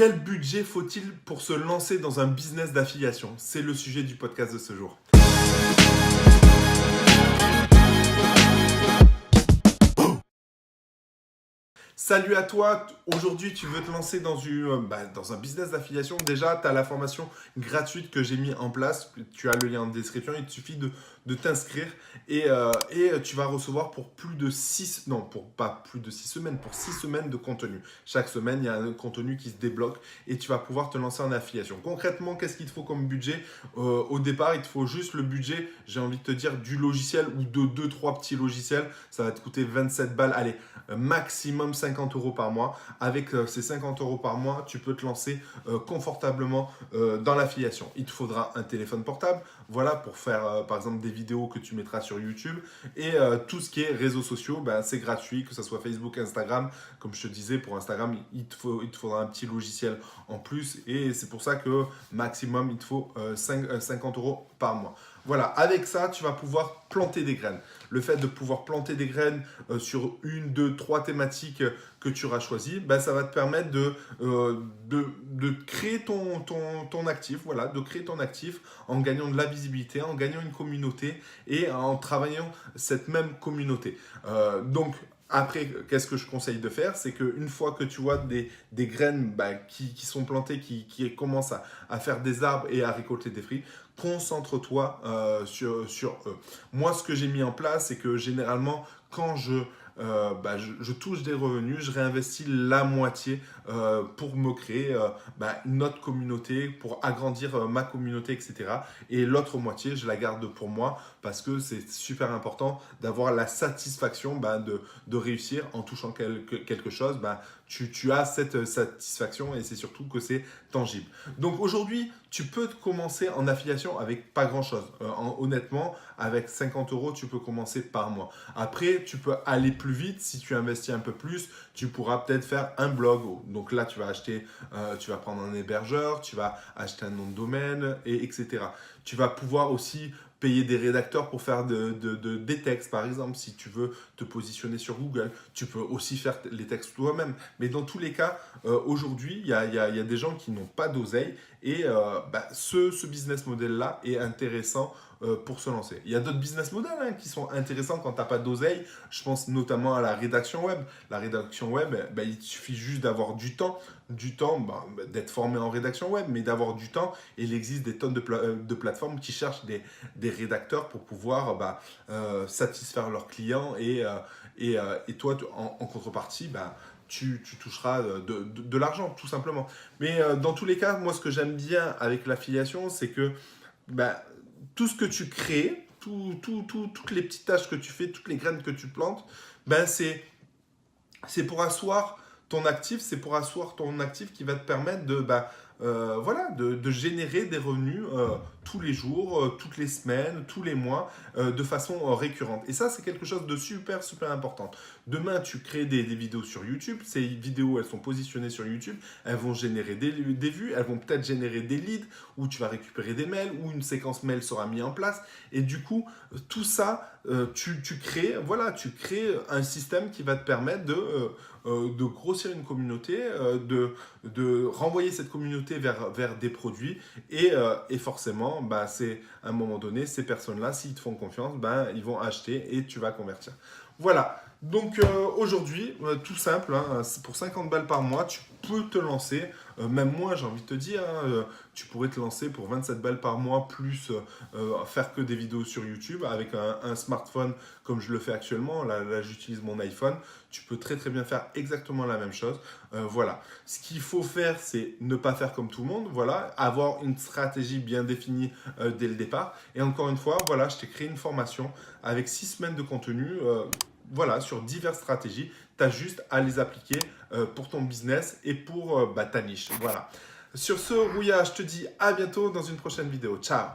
Quel budget faut-il pour se lancer dans un business d'affiliation? C'est le sujet du podcast de ce jour. Salut à toi, aujourd'hui tu veux te lancer dans un business d'affiliation. Déjà, tu as la formation gratuite que j'ai mis en place, tu as le lien en description, il te suffit de t'inscrire et tu vas recevoir pour plus de 6, non, pas plus de 6 semaines, pour 6 semaines de contenu. Chaque semaine, il y a un contenu qui se débloque et tu vas pouvoir te lancer en affiliation. Concrètement, qu'est-ce qu'il te faut comme budget? Au départ, il te faut juste le budget, j'ai envie de te dire, du logiciel ou de 2-3 petits logiciels. Ça va te coûter 27 balles, allez, maximum 50 € par mois. Avec ces 50 € par mois, tu peux te lancer confortablement dans l'affiliation. Il te faudra un téléphone portable, voilà, pour faire par exemple des vidéos que tu mettras sur YouTube. Et tout ce qui est réseaux sociaux, c'est gratuit, que ce soit Facebook, Instagram. Comme je te disais, pour Instagram, il te faudra un petit logiciel en plus. Et c'est pour ça que maximum, il te faut 50 € par mois. Voilà, avec ça, tu vas pouvoir planter des graines. Le fait de pouvoir planter des graines sur 1, 2, 3 thématiques que tu auras choisies, ça va te permettre de créer ton actif, voilà, de créer ton actif en gagnant de la visibilité, en gagnant une communauté et en travaillant cette même communauté. Donc, après, qu'est-ce que je conseille de faire? C'est qu'une fois que tu vois des graines qui sont plantées, qui commencent à faire des arbres et à récolter des fruits, concentre-toi sur eux. Moi, ce que j'ai mis en place, c'est que généralement, quand je touche des revenus, je réinvestis la moitié pour me créer une autre communauté, pour agrandir ma communauté, etc. Et l'autre moitié, je la garde pour moi parce que c'est super important d'avoir la satisfaction de réussir en touchant quelque chose. Tu as cette satisfaction et c'est surtout que c'est tangible. Donc aujourd'hui, tu peux commencer en affiliation avec pas grand-chose. Honnêtement, avec 50 €, tu peux commencer par mois. Après, tu peux aller plus vite. Si tu investis un peu plus, tu pourras peut-être faire un blog. Donc là, tu vas prendre un hébergeur, tu vas acheter un nom de domaine, etc. Tu vas pouvoir aussi payer des rédacteurs pour faire des textes, par exemple. Si tu veux te positionner sur Google, tu peux aussi faire les textes toi-même. Mais dans tous les cas, aujourd'hui, il y a des gens qui n'ont pas d'oseille et ce business model-là est intéressant pour se lancer. Il y a d'autres business models qui sont intéressants quand tu n'as pas d'oseille. Je pense notamment à la rédaction web. La rédaction web, il suffit juste d'avoir du temps d'être formé en rédaction web, mais d'avoir du temps. Et il existe des tonnes de plateformes qui cherchent des rédacteurs pour pouvoir satisfaire leurs clients et toi, en contrepartie, tu toucheras de l'argent, tout simplement. Mais dans tous les cas, moi, ce que j'aime bien avec l'affiliation, c'est que tout ce que tu crées, toutes les petites tâches que tu fais, toutes les graines que tu plantes, c'est pour asseoir ton actif, qui va te permettre de générer des revenus tous les jours, toutes les semaines, tous les mois, de façon récurrente. Et ça, c'est quelque chose de super, super important. Demain, tu crées des vidéos sur YouTube. Ces vidéos, elles sont positionnées sur YouTube. Elles vont générer des vues. Elles vont peut-être générer des leads où tu vas récupérer des mails, où une séquence mail sera mise en place. Et du coup, tout ça, tu crées un système qui va te permettre de grossir une communauté, de renvoyer cette communauté vers des produits et forcément, c'est à un moment donné, ces personnes-là, s'ils te font confiance, ils vont acheter et tu vas convertir. Voilà, donc aujourd'hui, tout simple, pour 50 balles par mois, tu peux te lancer, même moi j'ai envie de te dire, tu pourrais te lancer pour 27 balles par mois, plus faire que des vidéos sur YouTube avec un smartphone comme je le fais actuellement. Là j'utilise mon iPhone, tu peux très très bien faire exactement la même chose. Voilà, ce qu'il faut faire, c'est ne pas faire comme tout le monde, voilà, avoir une stratégie bien définie dès le départ. Et encore une fois, voilà, je t'ai créé une formation avec 6 semaines de contenu, sur diverses stratégies. Tu as juste à les appliquer pour ton business et pour ta niche. Voilà. Sur ce, Rouya, je te dis à bientôt dans une prochaine vidéo. Ciao!